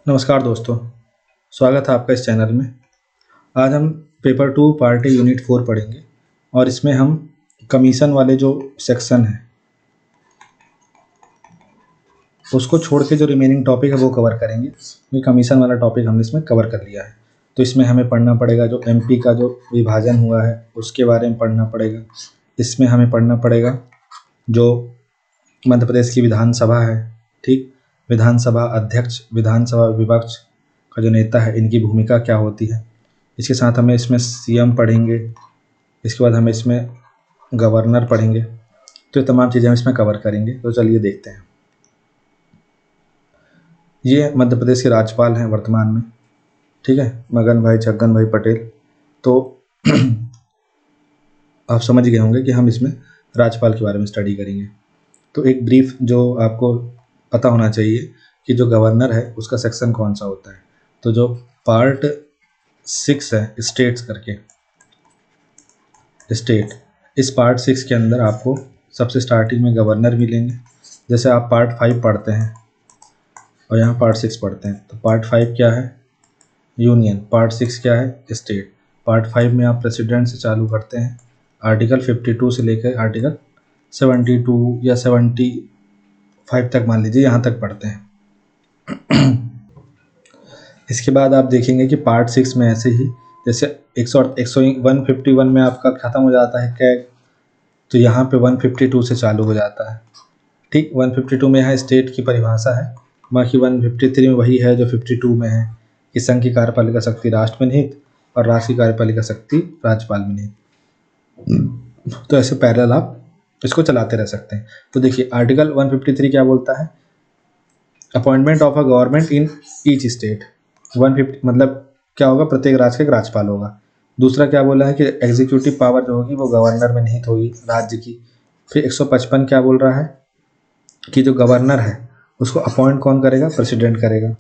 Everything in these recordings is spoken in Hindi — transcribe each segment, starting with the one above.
नमस्कार दोस्तों, स्वागत है आपका इस चैनल में। आज हम पेपर 2 पार्ट ए यूनिट 4 पढ़ेंगे और इसमें हम कमीशन वाले जो सेक्शन है उसको छोड़ के जो रिमेनिंग टॉपिक है वो कवर करेंगे। ये कमीशन वाला टॉपिक हमने इसमें कवर कर लिया है, तो इसमें हमें पढ़ना पड़ेगा जो एमपी का जो विभाजन हुआ है उसके बारे में पढ़ना पड़ेगा। इसमें हमें पढ़ना पड़ेगा जो मध्य प्रदेश की विधानसभा है, ठीक, विधानसभा अध्यक्ष, विधानसभा विपक्ष का जो नेता है, इनकी भूमिका क्या होती है। इसके साथ हमें इसमें सीएम पढ़ेंगे, इसके बाद हमें इसमें गवर्नर पढ़ेंगे। तो ये तमाम चीज़ें हम इसमें कवर करेंगे। तो चलिए देखते हैं। ये मध्य प्रदेश के राज्यपाल हैं वर्तमान में, ठीक है, मगन भाई छगन भाई पटेल। तो आप समझ गए होंगे कि हम इसमें राज्यपाल के बारे में स्टडी करेंगे। तो एक ब्रीफ जो आपको पता होना चाहिए कि जो गवर्नर है उसका सेक्शन कौन सा होता है। तो जो पार्ट 6 है स्टेट्स करके, स्टेट, इस पार्ट 6 के अंदर आपको सबसे स्टार्टिंग में गवर्नर मिलेंगे। जैसे आप पार्ट 5 पढ़ते हैं और यहाँ पार्ट 6 पढ़ते हैं, तो पार्ट 5 क्या है, यूनियन, पार्ट 6 क्या है, स्टेट। पार्ट 5 में आप प्रेसिडेंट से चालू करते हैं, आर्टिकल 52 से लेकर आर्टिकल 72 या 75 तक मान लीजिए, यहाँ तक पढ़ते हैं। इसके बाद आप देखेंगे कि पार्ट 6 में ऐसे ही जैसे 151 में आपका ख़त्म हो जाता है कैग, तो यहाँ पे 152 से चालू हो जाता है, ठीक। 152 में यहाँ स्टेट की परिभाषा है, बाकी 153 में वही है जो 52 में है कि संघ की कार्यपालिका शक्ति राष्ट्र में निहित और राष्ट्र की कार्यपालिका शक्ति राज्यपाल में निहित। तो ऐसे पैरेलल आप इसको चलाते रह सकते हैं। तो देखिए आर्टिकल 153 क्या बोलता है, appointment of a government in each state. 150 मतलब क्या होगा, प्रत्येक राज्य का एक राज्यपाल होगा। दूसरा क्या बोला है कि एग्जीक्यूटिव पावर जो होगी वो गवर्नर में निहित होगी राज्य की। फिर 155 क्या बोल रहा है कि जो गवर्नर है उसको अपॉइंट कौन करेगा, प्रेसिडेंट करेगा।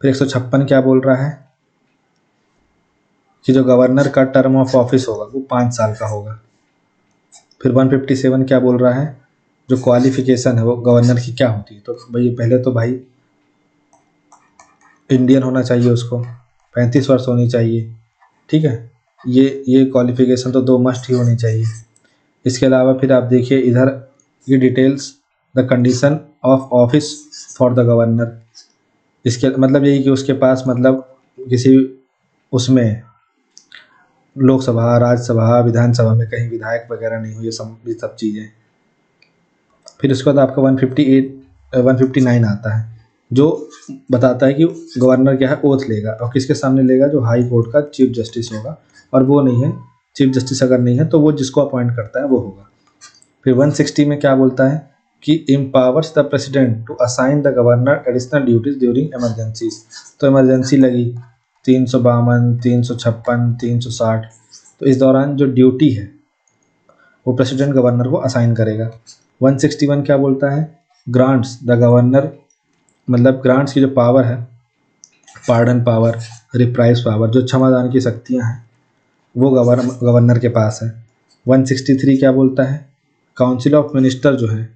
फिर 156 क्या बोल रहा है कि जो गवर्नर का टर्म ऑफ ऑफिस होगा वो 5 साल का होगा। फिर 157 क्या बोल रहा है, जो क्वालिफिकेशन है वो गवर्नर की क्या होती है। तो भाई पहले तो भाई इंडियन होना चाहिए, उसको 35 वर्ष होनी चाहिए, ठीक है। ये क्वालिफिकेशन तो 2 मस्ट ही होनी चाहिए। इसके अलावा फिर आप देखिए इधर ये details, the condition of office for the governor. इसके मतलब यही कि उसके पास मतलब किसी उसमें लोकसभा, राज्यसभा, विधानसभा में कहीं विधायक वगैरह नहीं हो, ये सब चीज़ें। फिर उसके बाद आपका 159 आता है जो बताता है कि गवर्नर क्या है, ओथ लेगा, और किसके सामने लेगा, जो हाई कोर्ट का चीफ जस्टिस होगा, और वो नहीं है चीफ जस्टिस, अगर नहीं है तो वो जिसको अपॉइंट करता है वो होगा। फिर 160 में क्या बोलता है कि empowers the president to assign the governor additional duties during emergencies. तो इमरजेंसी लगी 352, 356, 360, तो इस दौरान जो ड्यूटी है वो प्रेसिडेंट गवर्नर को असाइन करेगा। 161 क्या बोलता है, ग्रांट्स द गवर्नर, मतलब ग्रांट्स की जो पावर है, पार्डन पावर, रिप्राइज पावर, जो क्षमादान की शक्तियाँ हैं वो गवर्नर के पास है। 163 क्या बोलता है, काउंसिल ऑफ मिनिस्टर जो है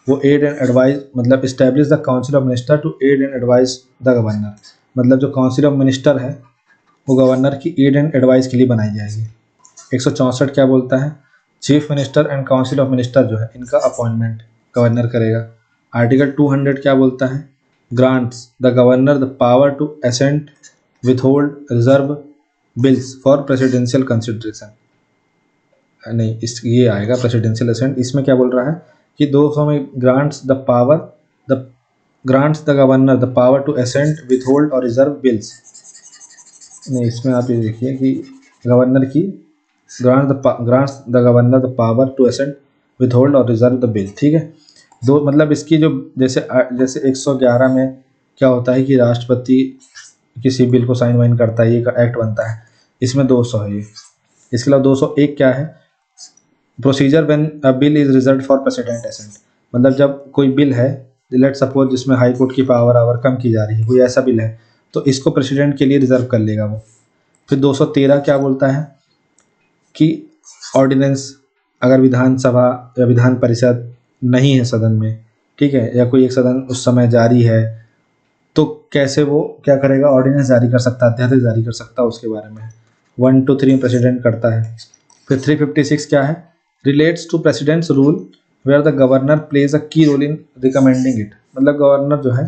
वो एड एंड एडवाइस, मतलब establish the council of minister to aid and advice the governor. मतलब जो काउंसिल ऑफ मिनिस्टर है वो गवर्नर की एड एंड एडवाइस के लिए बनाई जाएगी। 164 क्या बोलता है, chief minister and council of minister जो है इनका अपॉइंटमेंट गवर्नर करेगा। आर्टिकल 200 क्या बोलता है, grants the governor the power to assent, withhold, reserve bills for presidential consideration. नहीं, इस ये आएगा प्रेसिडेंशियल असेंट। इसमें क्या बोल रहा है कि 200 में grants the governor the power to assent, withhold और रिजर्व बिल्स। नहीं, इसमें आप ये देखिए कि गवर्नर की grants the governor the power to assent, withhold और रिजर्व द बिल, ठीक है। दो मतलब इसकी जो जैसे 111 में क्या होता है कि राष्ट्रपति किसी बिल को साइन वाइन करता है, ये एक्ट बनता है, इसमें 200 है ये। इसके अलावा 201 क्या है, procedure when a bill is reserved for president assent. मतलब जब कोई बिल है, लेट सपोज जिसमें हाई कोर्ट की पावर कम की जा रही है, कोई ऐसा बिल है तो इसको प्रेसिडेंट के लिए रिजर्व कर लेगा वो। फिर 213 क्या बोलता है कि ऑर्डिनेंस, अगर विधानसभा या विधान परिषद नहीं है सदन में, ठीक है, या कोई एक सदन उस समय जारी है, तो कैसे वो क्या करेगा, ऑर्डिनेंस जारी कर सकता है, अध्यादेश जारी कर सकता है उसके बारे में। 1 to 3 प्रेसिडेंट करता है। फिर 356 क्या है, relates to president's rule where the governor plays a key role in recommending it. मतलब गवर्नर जो है,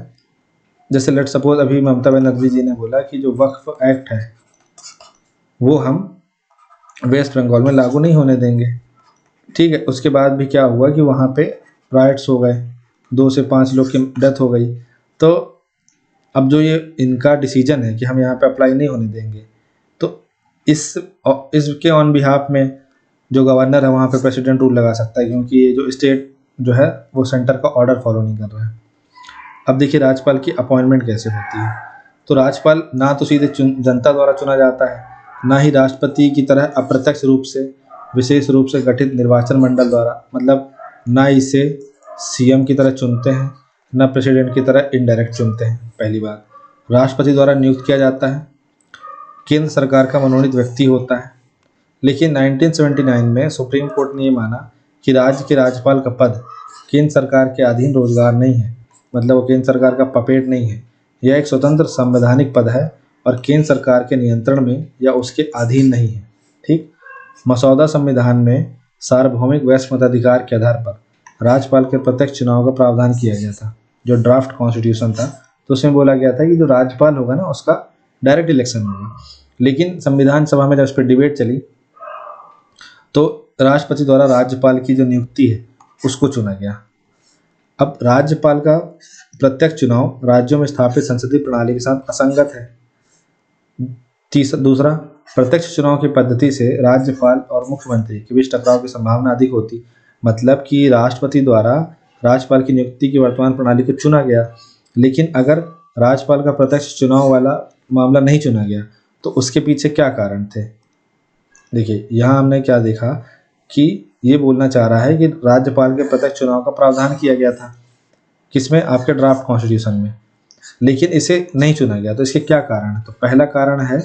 जैसे लेट सपोज अभी ममता बनर्जी जी ने बोला कि जो वक्फ एक्ट है वो हम वेस्ट बंगाल में लागू नहीं होने देंगे, ठीक है। उसके बाद भी क्या हुआ कि वहाँ पे राइट्स हो गए, 2 से 5 लोग की डेथ हो गई। तो अब जो ये इनका डिसीजन है कि हम यहाँ पे अप्लाई नहीं होने देंगे, तो इसके ऑन बिहाफ में जो गवर्नर है वहाँ पे प्रेसिडेंट रूल लगा सकता है, क्योंकि ये जो स्टेट जो है वो सेंटर का ऑर्डर फॉलो नहीं कर रहा है। अब देखिए राज्यपाल की अपॉइंटमेंट कैसे होती है। तो राज्यपाल ना तो सीधे जनता द्वारा चुना जाता है, ना ही राष्ट्रपति की तरह अप्रत्यक्ष रूप से विशेष रूप से गठित निर्वाचन मंडल द्वारा, मतलब ना इसे सीएम की तरह चुनते हैं, ना प्रेसिडेंट की तरह इनडायरेक्ट चुनते हैं। पहली बात, राष्ट्रपति द्वारा नियुक्त किया जाता है, केंद्र सरकार का मनोनीत व्यक्ति होता है। लेकिन 1979 में सुप्रीम कोर्ट ने ये माना कि राज्य के राज्यपाल का पद केंद्र सरकार के अधीन रोजगार नहीं है, मतलब वो केंद्र सरकार का पपेट नहीं है। यह एक स्वतंत्र संवैधानिक पद है और केंद्र सरकार के नियंत्रण में या उसके अधीन नहीं है, ठीक। मसौदा संविधान में सार्वभौमिक वैश्य मताधिकार के आधार पर राज्यपाल के प्रत्यक्ष चुनाव का प्रावधान किया गया था। जो ड्राफ्ट कॉन्स्टिट्यूशन था तो उसमें बोला गया था कि जो राज्यपाल होगा ना उसका डायरेक्ट इलेक्शन होगा। लेकिन संविधान सभा में जब उस पर डिबेट चली तो राष्ट्रपति द्वारा राज्यपाल की जो नियुक्ति है उसको चुना गया। अब राज्यपाल का प्रत्यक्ष चुनाव राज्यों में स्थापित संसदीय प्रणाली के साथ असंगत है। दूसरा, प्रत्यक्ष चुनाव की पद्धति से राज्यपाल और मुख्यमंत्री के बीच टकराव की संभावना अधिक होती। मतलब कि राष्ट्रपति द्वारा राज्यपाल की नियुक्ति की वर्तमान प्रणाली को चुना गया, लेकिन अगर राज्यपाल का प्रत्यक्ष चुनाव वाला मामला नहीं चुना गया तो उसके पीछे क्या कारण थे। देखिए यहाँ हमने क्या देखा कि ये बोलना चाह रहा है कि राज्यपाल के प्रत्यक्ष चुनाव का प्रावधान किया गया था, किसमें, आपके ड्राफ्ट कॉन्स्टिट्यूशन में, लेकिन इसे नहीं चुना गया। तो इसके क्या कारण है। तो पहला कारण है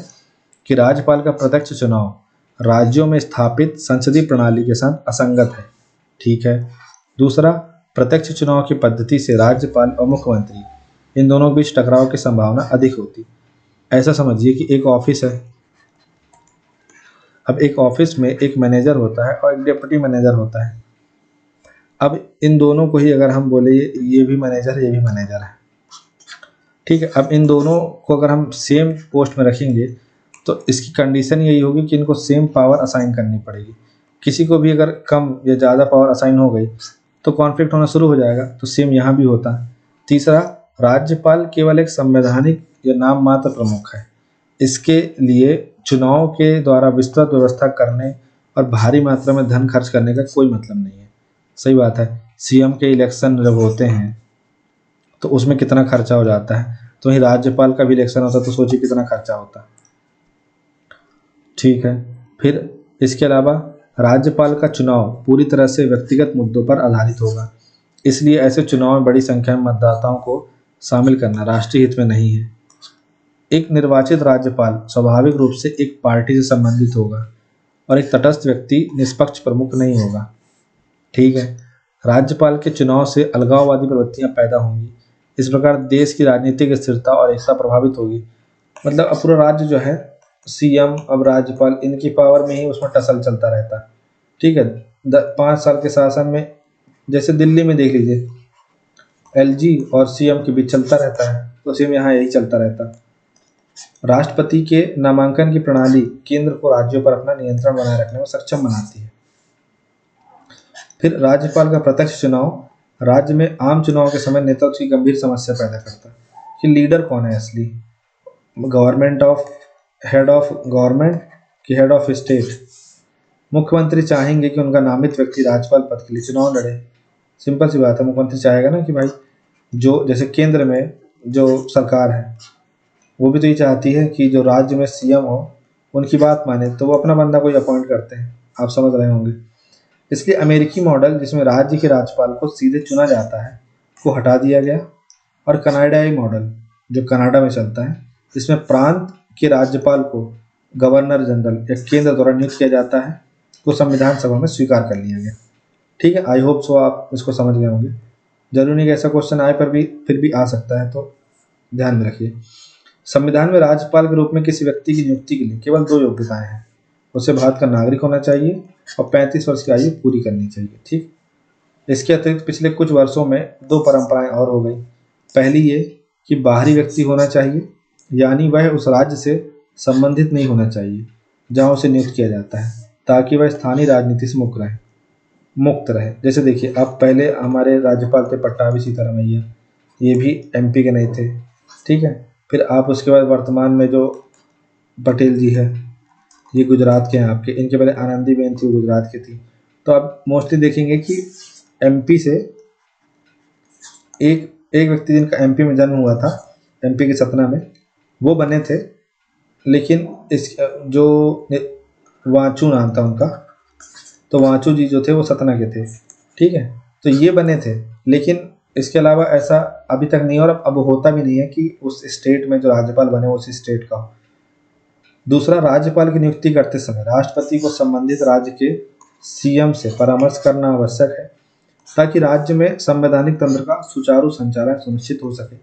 कि राज्यपाल का प्रत्यक्ष चुनाव राज्यों में स्थापित संसदीय प्रणाली के साथ असंगत है, ठीक है। दूसरा, प्रत्यक्ष चुनाव की पद्धति से राज्यपाल और मुख्यमंत्री इन दोनों के बीच टकराव की संभावना अधिक होती। ऐसा समझिए कि एक ऑफिस है, अब एक ऑफिस में एक मैनेजर होता है और एक डिप्टी मैनेजर होता है। अब इन दोनों को ही अगर हम बोले ये भी मैनेजर है, ये भी मैनेजर है, ठीक है। अब इन दोनों को अगर हम सेम पोस्ट में रखेंगे तो इसकी कंडीशन यही होगी कि इनको सेम पावर असाइन करनी पड़ेगी। किसी को भी अगर कम या ज़्यादा पावर असाइन हो गई तो कॉन्फ्लिक्ट होना शुरू हो जाएगा। तो सेम यहाँ भी होता है। तीसरा, राज्यपाल केवल एक संवैधानिक या नाम मात्र प्रमुख है। इसके लिए चुनाव के द्वारा विस्तृत व्यवस्था करने और भारी मात्रा में धन खर्च करने का कोई मतलब नहीं है। सही बात है, सीएम के इलेक्शन जब होते हैं तो उसमें कितना खर्चा हो जाता है, तो वहीं राज्यपाल का भी इलेक्शन होता तो सोचिए कितना खर्चा होता, ठीक है। फिर इसके अलावा राज्यपाल का चुनाव पूरी तरह से व्यक्तिगत मुद्दों पर आधारित होगा, इसलिए ऐसे चुनाव में बड़ी संख्या में मतदाताओं को शामिल करना राष्ट्रीय हित में नहीं है। एक निर्वाचित राज्यपाल स्वाभाविक रूप से एक पार्टी से संबंधित होगा और एक तटस्थ व्यक्ति निष्पक्ष प्रमुख नहीं होगा, ठीक है। राज्यपाल के चुनाव से अलगाववादी प्रवृत्तियां पैदा होंगी। इस प्रकार देश की राजनीतिक स्थिरता और एकता प्रभावित होगी। मतलब अब पूरा राज्य जो है, सीएम अब राज्यपाल इनकी पावर में ही उसमें टसल चलता रहता है, ठीक है। 5 साल के शासन में जैसे दिल्ली में देख लीजिए, एलजी और सीएम के बीच चलता रहता है, तो सेम यहाँ यही चलता रहता है। राष्ट्रपति के नामांकन की प्रणाली केंद्र को राज्यों पर अपना नियंत्रण बनाए रखने में सक्षम बनाती है। फिर राज्यपाल का प्रत्यक्ष चुनाव राज्य में आम चुनाव के समय नेतृत्व की गंभीर समस्या पैदा करता है कि लीडर कौन है असली, government of head of government कि हेड ऑफ स्टेट। मुख्यमंत्री चाहेंगे कि उनका नामित व्यक्ति राज्यपाल पद के लिए चुनाव लड़े। सिंपल सी बात है, मुख्यमंत्री चाहेगा ना कि भाई जो जैसे केंद्र में जो सरकार है वो भी तो ये चाहती है कि जो राज्य में सीएम हो उनकी बात माने, तो वो अपना बंदा कोई अपॉइंट करते हैं, आप समझ रहे होंगे। इसलिए अमेरिकी मॉडल जिसमें राज्य के राज्यपाल को सीधे चुना जाता है को हटा दिया गया और कनाडाई मॉडल जो कनाडा में चलता है, इसमें प्रांत के राज्यपाल को गवर्नर जनरल या केंद्र द्वारा नियुक्त किया जाता है, को संविधान सभा में स्वीकार कर लिया गया, ठीक है। आई होप सो आप इसको समझ गए होंगे। जरूरी नहीं कि ऐसा क्वेश्चन आए पर भी फिर भी आ सकता है, तो ध्यान में रखिए। संविधान में राज्यपाल के रूप में किसी व्यक्ति की नियुक्ति के लिए केवल 2 योग्यताएं हैं। उसे भारत का नागरिक होना चाहिए और 35 वर्ष की आयु पूरी करनी चाहिए। ठीक। इसके अतिरिक्त पिछले कुछ वर्षों में 2 परंपराएं और हो गई। पहली ये कि बाहरी व्यक्ति होना चाहिए, यानी वह उस राज्य से संबंधित नहीं होना चाहिए जहां उसे नियुक्त किया जाता है, ताकि वह स्थानीय राजनीति से मुक्त रहे। जैसे देखिए, अब पहले हमारे राज्यपाल थे पट्टाभी सीतारामैया, ये भी एमपी के नहीं थे। ठीक है। फिर आप उसके बाद वर्तमान में जो पटेल जी है, ये गुजरात के हैं आपके। इनके पहले आनंदीबेन थी, वो गुजरात की थी। तो आप मोस्टली देखेंगे कि एमपी से एक एक व्यक्ति जिनका एमपी में जन्म हुआ था, एमपी के सतना में, वो बने थे। लेकिन इस जो वांचू नाम था उनका, तो वांचू जी जो थे वो सतना के थे। ठीक है। तो ये बने थे, लेकिन इसके अलावा ऐसा अभी तक नहीं, और अब होता भी नहीं है कि उस स्टेट में जो राज्यपाल बने उसी स्टेट का हो। दूसरा, राज्यपाल की नियुक्ति करते समय राष्ट्रपति को संबंधित राज्य के सीएम से परामर्श करना आवश्यक है, ताकि राज्य में संवैधानिक तंत्र का सुचारू संचालन सुनिश्चित हो सके।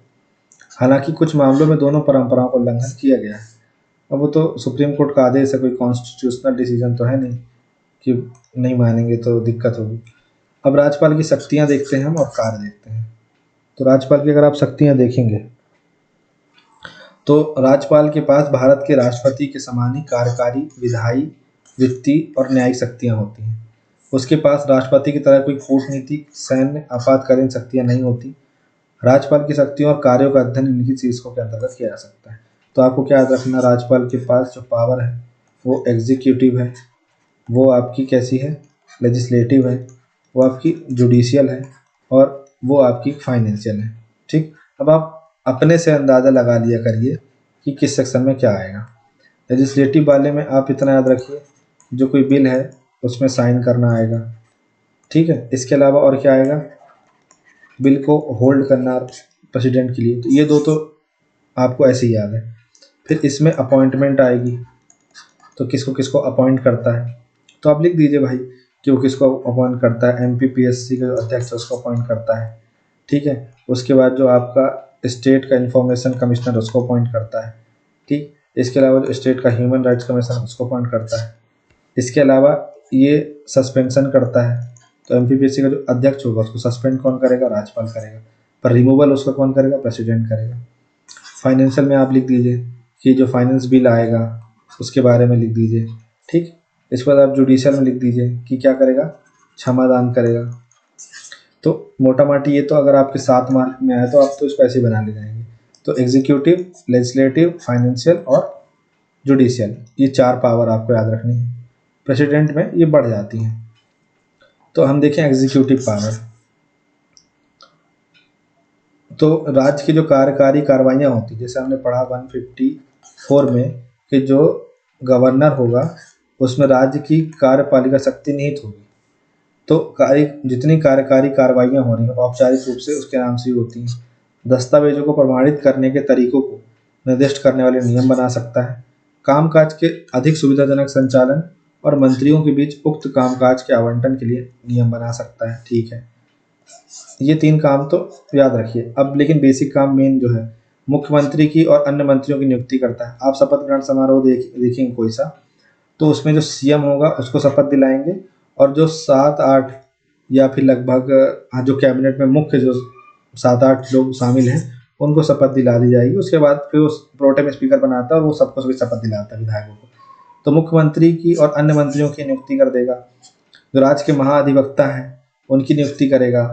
हालांकि कुछ मामलों में दोनों परंपराओं का उल्लंघन किया गया है। अब वो तो सुप्रीम कोर्ट का आदेश है, कोई कॉन्स्टिट्यूशनल डिसीजन तो है नहीं कि नहीं मानेंगे तो दिक्कत होगी। अब राज्यपाल की शक्तियां देखते हैं हम और कार्य देखते हैं। तो राज्यपाल की अगर आप शक्तियां देखेंगे तो राज्यपाल के पास भारत के राष्ट्रपति के समान ही कार्यकारी, विधायी, वित्तीय और न्यायिक शक्तियां होती हैं। उसके पास राष्ट्रपति की तरह कोई कूटनीतिक, सैन्य, आपातकालीन शक्तियां नहीं होती। राज्यपाल की शक्तियों और कार्यों का अध्ययन निम्नलिखित शीर्षकों के अंतर्गत किया जा सकता है। तो आपको क्या याद रखना, राज्यपाल के पास जो पावर है वो एग्जीक्यूटिव है, वो आपकी कैसी है, लेजिस्लेटिव है, वो आपकी जुडिशियल है, और वो आपकी फाइनेंशियल है। ठीक। अब आप अपने से अंदाज़ा लगा लिया करिए कि किस सेक्शन में क्या आएगा। लेजिस्लेटिव वाले में आप इतना याद रखिए, जो कोई बिल है उसमें साइन करना आएगा। ठीक है। इसके अलावा और क्या आएगा, बिल को होल्ड करना प्रेसिडेंट के लिए। तो ये 2 तो आपको ऐसे ही याद है। फिर इसमें अपॉइंटमेंट आएगी, तो किसको किसको अपॉइंट करता है, तो आप लिख दीजिए भाई कि वो किसको अपॉइंट करता है। एमपीपीएससी का जो अध्यक्ष है उसको अपॉइंट करता है। ठीक है। उसके बाद जो आपका स्टेट का इंफॉर्मेशन कमिश्नर उसको अपॉइंट करता है। ठीक। इसके अलावा जो स्टेट का ह्यूमन राइट्स कमीशन उसको अपॉइंट करता है। इसके अलावा ये सस्पेंशन करता है, तो एमपीपीएससी का जो अध्यक्ष होगा उसको सस्पेंड कौन करेगा, राज्यपाल करेगा। पर रिमूवल उसका कौन करेगा, प्रेसिडेंट करेगा। फाइनेंशियल में आप लिख दीजिए कि जो फाइनेंस बिल आएगा उसके बारे में लिख दीजिए। ठीक। इसके बाद आप जुडिशियल में लिख दीजिए कि क्या करेगा, क्षमादान करेगा। तो मोटा माटी ये तो अगर आपके 7 मार्क में आए तो आप तो इसको ऐसे ही बना ले जाएंगे। तो एग्जीक्यूटिव, लेजिस्लेटिव, फाइनेंशियल और जुडिशियल, ये 4 पावर आपको याद रखनी है। प्रेसिडेंट में ये बढ़ जाती हैं। तो हम देखें एग्जीक्यूटिव पावर, तो राज्य की जो कार्यकारी कार्रवाइयाँ होती, जैसे हमने पढ़ा 154 में कि जो गवर्नर होगा उसमें राज्य की कार्यपालिका शक्ति निहित होगी। तो जितनी कार्यकारी कार्रवाइयाँ हो रही हैं औपचारिक रूप से उसके नाम से ही होती हैं। दस्तावेजों को प्रमाणित करने के तरीकों को निर्दिष्ट करने वाले नियम बना सकता है। कामकाज के अधिक सुविधाजनक संचालन और मंत्रियों के बीच उक्त कामकाज के आवंटन के लिए नियम बना सकता है। ठीक है। ये 3 काम तो याद रखिए। अब लेकिन बेसिक काम मेन जो है, मुख्यमंत्री की और अन्य मंत्रियों की नियुक्ति करता है। आप शपथ ग्रहण समारोह देखेंगे कोई सा, तो उसमें जो सीएम होगा उसको शपथ दिलाएंगे, और जो 7-8 या फिर लगभग जो कैबिनेट में मुख्य जो 7-8 लोग शामिल हैं उनको शपथ दिला दी जाएगी। उसके बाद फिर उस प्रोटेम स्पीकर बनाता है और वो सबको भी शपथ दिलाता है विधायकों को। तो मुख्यमंत्री की और अन्य मंत्रियों की नियुक्ति कर देगा। जो राज्य के महाधिवक्ता हैं उनकी नियुक्ति करेगा,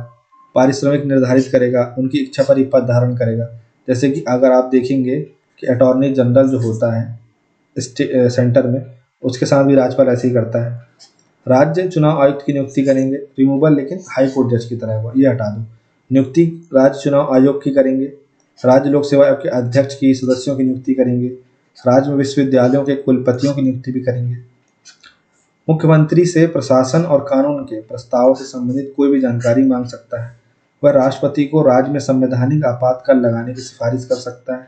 पारिश्रमिक निर्धारित करेगा, उनकी इच्छा पर ही पद धारण करेगा। जैसे कि अगर आप देखेंगे कि अटॉर्नी जनरल जो होता है सेंटर में, उसके साथ भी राज्यपाल ऐसे ही करता है। राज्य चुनाव आयुक्त की नियुक्ति करेंगे, रिमूवल लेकिन हाई कोर्ट जज की तरह हुआ, ये हटा दो। नियुक्ति राज्य चुनाव आयोग की करेंगे, राज्य लोक सेवा आयोग के अध्यक्ष की, सदस्यों की नियुक्ति करेंगे, राज्य में विश्वविद्यालयों के कुलपतियों की नियुक्ति भी करेंगे। मुख्यमंत्री से प्रशासन और कानून के प्रस्तावों से संबंधित कोई भी जानकारी मांग सकता है। वह राष्ट्रपति को राज्य में संवैधानिक आपातकाल लगाने की सिफारिश कर सकता है।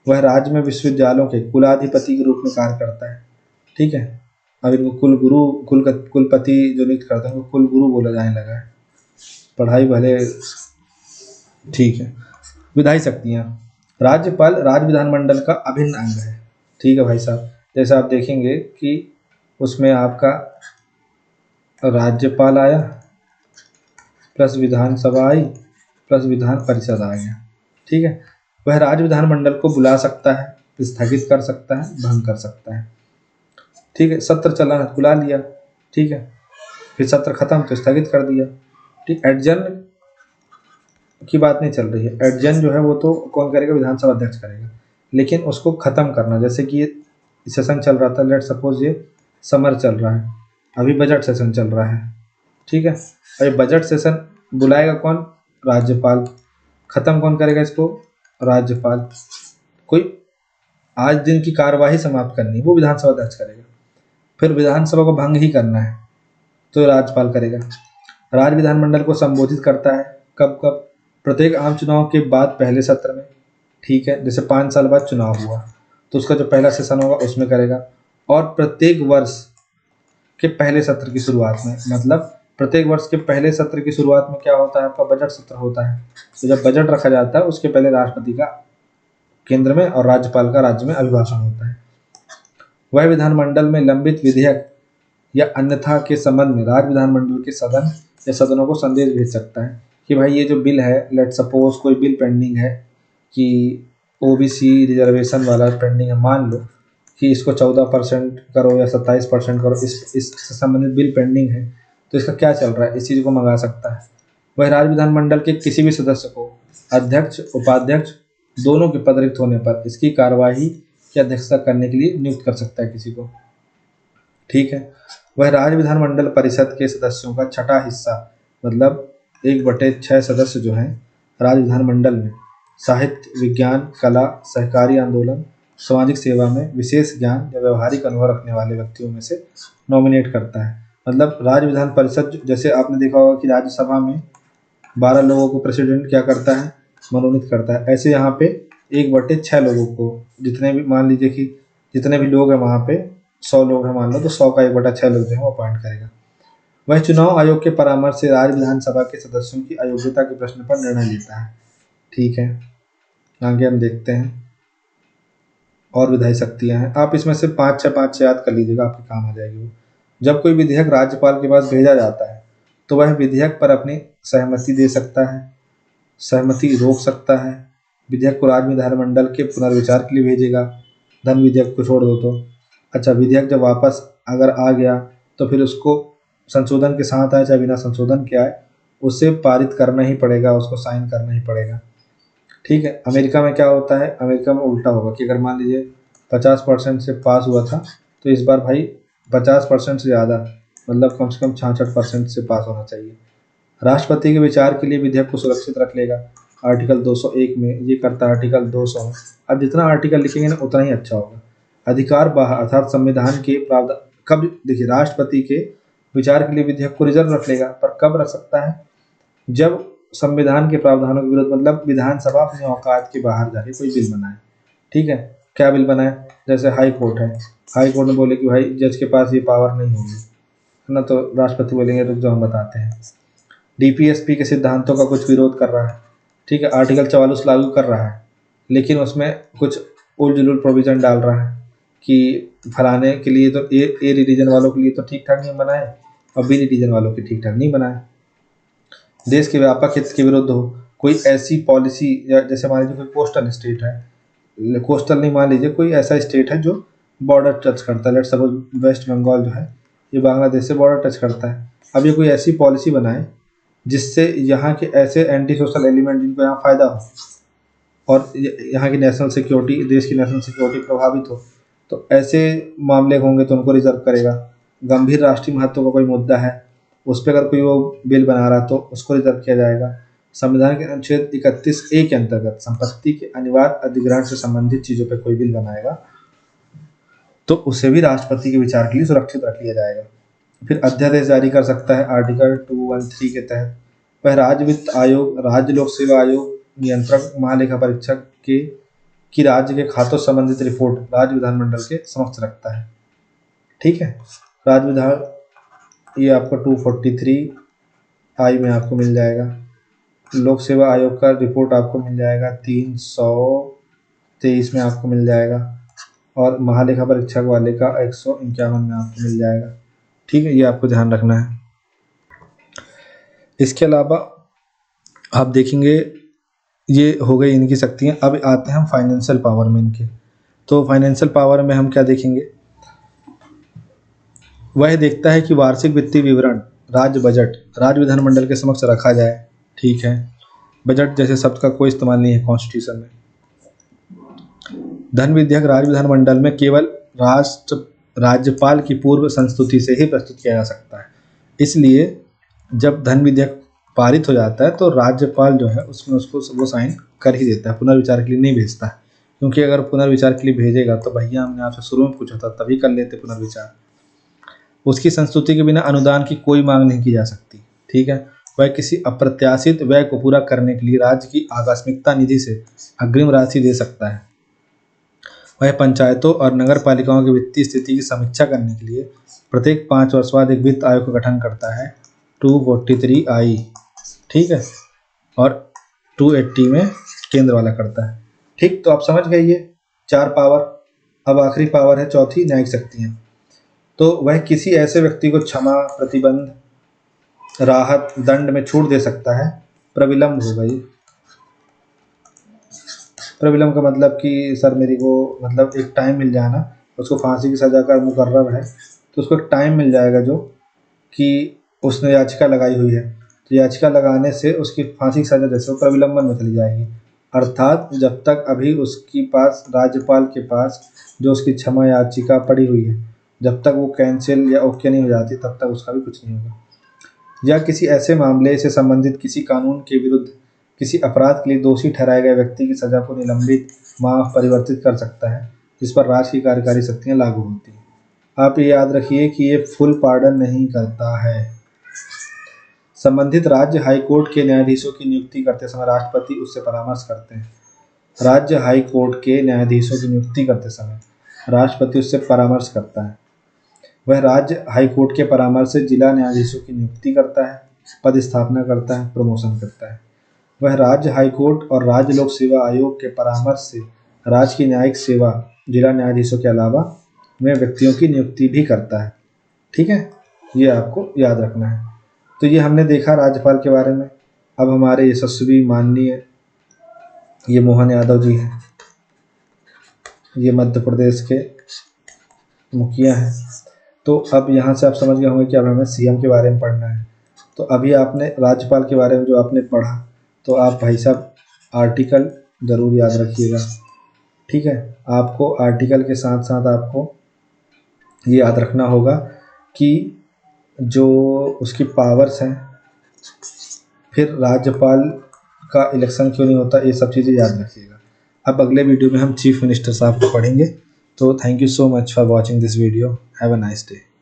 वह राज्य में विश्वविद्यालयों के कुलाधिपति के रूप में कार्य करता है। ठीक है। अब इनको कुलपति जो नियुक्त करते हैं उनको कुलगुरु बोला जाने लगा है। पढ़ाई भले ठीक है। विधायी शक्तियाँ, राज्यपाल राज्य विधानमंडल का अभिन्न अंग है। ठीक है भाई साहब, जैसे आप देखेंगे कि उसमें आपका राज्यपाल आया प्लस विधानसभा आई प्लस विधान परिषद आ गया। ठीक है, वह राज्य विधानमंडल को बुला सकता है, स्थगित कर सकता है, भंग कर सकता है। ठीक है, सत्र चला है बुला लिया, ठीक है, फिर सत्र खत्म तो स्थगित कर दिया। ठीक, एडजर्न की बात नहीं चल रही है। एडजर्न जो है वो तो कौन करेगा, विधानसभा अध्यक्ष करेगा। लेकिन उसको खत्म करना, जैसे कि ये सेशन चल रहा था, लेट सपोज ये समर चल रहा है, अभी बजट सेशन चल रहा है। ठीक है, और ये बजट सेशन बुलाएगा कौन, राज्यपाल। खत्म कौन करेगा इसको, राज्यपाल। कोई आज दिन की कार्यवाही समाप्त करनी है वो विधानसभा अध्यक्ष करेगा। फिर विधानसभा को भंग ही करना है तो राज्यपाल करेगा। राज्य विधानमंडल को संबोधित करता है कब कब, प्रत्येक आम चुनाव के बाद पहले सत्र में। ठीक है, जैसे 5 साल बाद चुनाव हुआ तो उसका जो पहला सेशन होगा उसमें करेगा। और प्रत्येक वर्ष के पहले सत्र की शुरुआत में, मतलब प्रत्येक वर्ष के पहले सत्र की शुरुआत में क्या होता है, आपका बजट सत्र होता है। तो जब बजट रखा जाता है उसके पहले राष्ट्रपति का केंद्र में और राज्यपाल का राज्य में अभिभाषण होता है। वह विधानमंडल में लंबित विधेयक या अन्यथा के संबंध में राज्य विधानमंडल के सदन या सदनों को संदेश भेज सकता है कि भाई ये जो बिल है, लेट सपोज कोई बिल पेंडिंग है कि ओबीसी रिजर्वेशन वाला पेंडिंग है, मान लो कि इसको 14% करो या 27% करो, इससे संबंधित बिल पेंडिंग है, तो इसका क्या चल रहा है, इस चीज़ को मंगा सकता है। वह राज्य विधानमंडल के किसी भी सदस्य को अध्यक्ष उपाध्यक्ष दोनों के पद रिक्त होने पर इसकी कार्यवाही की अध्यक्षता करने के लिए नियुक्त कर सकता है किसी को। ठीक है, वह राज्य विधानमंडल परिषद के सदस्यों का छठा हिस्सा, मतलब 1/6 सदस्य जो हैं राज्य विधानमंडल में साहित्य, विज्ञान, कला, सहकारी आंदोलन, सामाजिक सेवा में विशेष ज्ञान या व्यवहारिक अनुभव रखने वाले व्यक्तियों में से नॉमिनेट करता है। मतलब राज्य विधान परिषद, जैसे आपने देखा होगा कि राज्यसभा में 12 लोगों को प्रेसिडेंट क्या करता है, मनोनीत करता है। ऐसे यहाँ पे 1/6 लोगों को, जितने भी मान लीजिए कि जितने भी लोग हैं वहाँ पे 100 लोग हैं मान लो, तो 100 का 1/6 लोग जो है वो अपॉइंट करेगा। वह चुनाव आयोग के परामर्श से राज्य विधानसभा के सदस्यों की अयोग्यता के प्रश्न पर निर्णय लेता है। ठीक है, आगे हम देखते हैं और विधायी शक्तियाँ हैं। आप इसमें से 5 याद कर लीजिएगा, आपके काम आ जाएगी वो। जब कोई विधेयक राज्यपाल के पास भेजा जाता है तो वह विधेयक पर अपनी सहमति दे सकता है, सहमति रोक सकता है, विधेयक को राज्य विधानमंडल के पुनर्विचार के लिए भेजेगा, धन विधेयक को छोड़ दो तो। अच्छा, विधेयक जब वापस अगर आ गया तो फिर उसको संशोधन के साथ आए चाहे बिना संशोधन के आए, उसे पारित करना ही पड़ेगा, उसको साइन करना ही पड़ेगा। ठीक है, अमेरिका में क्या होता है, अमेरिका में उल्टा होगा कि अगर मान लीजिए 50% से पास हुआ था तो इस बार भाई 50% से ज़्यादा, मतलब कम से कम 66% से पास होना चाहिए। राष्ट्रपति के विचार के लिए विधेयक को सुरक्षित रख लेगा, आर्टिकल 201 में ये करता है, आर्टिकल 200 में। अब जितना आर्टिकल लिखेंगे ना उतना ही अच्छा होगा। अधिकार बाहर अर्थात संविधान के प्रावधान, कब देखिए राष्ट्रपति के विचार के लिए विधेयक को रिजर्व रख लेगा, पर कब रख सकता है, जब संविधान के प्रावधानों के विरुद्ध, मतलब विधानसभा अपने औकात के बाहर जाके कोई बिल बनाए। ठीक है, क्या बिल बनाए, जैसे हाई कोर्ट है, हाई कोर्ट ने बोले कि भाई जज के पास ये पावर नहीं होगी, है ना, तो राष्ट्रपति बोलेंगे रुक जाओ हम बताते हैं। डीपीएसपी के सिद्धांतों का कुछ विरोध कर रहा है, ठीक है, आर्टिकल 44 लागू कर रहा है, लेकिन उसमें कुछ उल जुलूल प्रोविजन डाल रहा है कि फलाने के लिए तो ए रिलीजन वालों के लिए तो ठीक ठाक नहीं बनाए और बी रिलीजन वालों के ठीक ठाक नहीं बनाए। देश के व्यापक हित के विरुद्ध हो कोई ऐसी पॉलिसी, या जैसे मान लीजिए कोई कोस्टल स्टेट है, कोस्टल नहीं, मान लीजिए कोई ऐसा स्टेट है जो बॉर्डर टच करता है, लेट सपोज वेस्ट बंगाल जो है ये बांग्लादेश से बॉर्डर टच करता है। अब ये कोई ऐसी पॉलिसी बनाए जिससे यहाँ के ऐसे एंटी सोशल एलिमेंट जिनको यहाँ फ़ायदा हो और यहाँ की नेशनल सिक्योरिटी, देश की नेशनल सिक्योरिटी प्रभावित हो, तो ऐसे मामले होंगे तो उनको रिजर्व करेगा। गंभीर राष्ट्रीय महत्व का कोई मुद्दा है, उस पर अगर कोई वो बिल बना रहा तो उसको रिजर्व किया जाएगा। संविधान के अनुच्छेद 31A के अंतर्गत संपत्ति के अनिवार्य अधिग्रहण से संबंधित चीज़ों पर कोई बिल बनाएगा तो उसे भी राष्ट्रपति के विचार के लिए सुरक्षित रख लिया जाएगा। फिर अध्यादेश जारी कर सकता है आर्टिकल 213 के तहत। वह राज्य वित्त आयोग, राज्य लोक सेवा आयोग, नियंत्रक, महालेखा परीक्षक की राज्य के खातों संबंधित रिपोर्ट राज्य विधानमंडल के समक्ष रखता है। ठीक है, राज्य विधान ये आपको 243I में आपको मिल जाएगा। लोक सेवा आयोग का रिपोर्ट आपको मिल जाएगा 300 123 में आपको मिल जाएगा, और महालेखा परीक्षक वाले का 151 में आपको मिल जाएगा। ठीक है, ये आपको ध्यान रखना है। इसके अलावा आप देखेंगे ये हो गई इनकी शक्तियाँ। अब आते हैं हम फाइनेंशियल पावर में इनके। तो फाइनेंशियल पावर में हम क्या देखेंगे, वह देखता है कि वार्षिक वित्तीय विवरण, राज्य बजट राज्य विधानमंडल के समक्ष रखा जाए। ठीक है, बजट जैसे शब्द का कोई इस्तेमाल नहीं है कॉन्स्टिट्यूशन में। धन विधेयक राज्य विधानमंडल में केवल राज्यपाल की पूर्व संस्तुति से ही प्रस्तुत किया जा सकता है। इसलिए जब धन विधेयक पारित हो जाता है तो राज्यपाल जो है उसमें उसको वो साइन कर ही देता है, पुनर्विचार के लिए नहीं भेजता है। क्योंकि अगर पुनर्विचार के लिए भेजेगा तो भैया हमने आपसे शुरू में पूछा था तभी कर लेते पुनर्विचार। उसकी संस्तुति के बिना अनुदान की कोई मांग नहीं की जा सकती। ठीक है, वह किसी अप्रत्याशित व्यय को पूरा करने के लिए राज्य की आकस्मिकता निधि से अग्रिम राशि दे सकता है। वह पंचायतों और नगर पालिकाओं की वित्तीय स्थिति की समीक्षा करने के लिए प्रत्येक 5 वर्ष बाद एक वित्त आयोग का गठन करता है, 243I। ठीक है, और 280 में केंद्र वाला करता है। ठीक, तो आप समझ गए ये 4 पावर। अब आखिरी पावर है चौथी, न्यायिक शक्तियाँ। तो वह किसी ऐसे व्यक्ति को क्षमा, प्रतिबंध, राहत, दंड में छूट दे सकता है। प्रविलंब हो गई। प्रविलंब का मतलब कि सर मेरी को मतलब एक टाइम मिल जाना, उसको फांसी की सज़ा का मुकर्रर है तो उसको एक टाइम मिल जाएगा जो कि उसने याचिका लगाई हुई है, तो याचिका लगाने से उसकी फांसी की सज़ा जैसे वो प्रविलंबन में चली जाएगी। अर्थात जब तक अभी उसके पास राज्यपाल के पास जो उसकी क्षमा याचिका पड़ी हुई है, जब तक वो कैंसिल या ओके नहीं हो जाती तब तक उसका भी कुछ नहीं होगा। या किसी ऐसे मामले से संबंधित किसी कानून के विरुद्ध किसी अपराध के लिए दोषी ठहराए गए व्यक्ति की सज़ा को निलंबित, माफ, परिवर्तित कर सकता है, जिस पर राज्य की कार्यकारी शक्तियाँ लागू होती हैं। आप ये याद रखिए कि ये फुल पार्डन नहीं करता है। संबंधित राज्य हाईकोर्ट के न्यायाधीशों की नियुक्ति करते समय राष्ट्रपति उससे परामर्श करते हैं। राज्य हाईकोर्ट के न्यायाधीशों की नियुक्ति करते समय राष्ट्रपति उससे परामर्श करता है। वह राज्य हाईकोर्ट के परामर्श से जिला न्यायाधीशों की नियुक्ति करता है, पद स्थापना करता है, प्रमोशन करता है। वह राज्य हाईकोर्ट और राज्य लोक सेवा आयोग के परामर्श से राज्य की न्यायिक सेवा जिला न्यायाधीशों के अलावा में व्यक्तियों की नियुक्ति भी करता है। ठीक है, ये आपको याद रखना है। तो ये हमने देखा राज्यपाल के बारे में। अब हमारे यशस्वी माननीय ये मोहन यादव जी हैं, ये मध्य प्रदेश के मुखिया हैं। तो अब यहाँ से आप समझ गए होंगे कि अब हमें सीएम के बारे में पढ़ना है। तो अभी आपने राज्यपाल के बारे में जो आपने पढ़ा, तो आप भाई साहब आर्टिकल ज़रूर याद रखिएगा। ठीक है, आपको आर्टिकल के साथ साथ आपको ये याद रखना होगा कि जो उसकी पावर्स हैं, फिर राज्यपाल का इलेक्शन क्यों नहीं होता, ये सब चीज़ें याद रखिएगा। अब अगले वीडियो में हम चीफ मिनिस्टर साहब को पढ़ेंगे। तो thank you so much for watching this video. Have a nice day.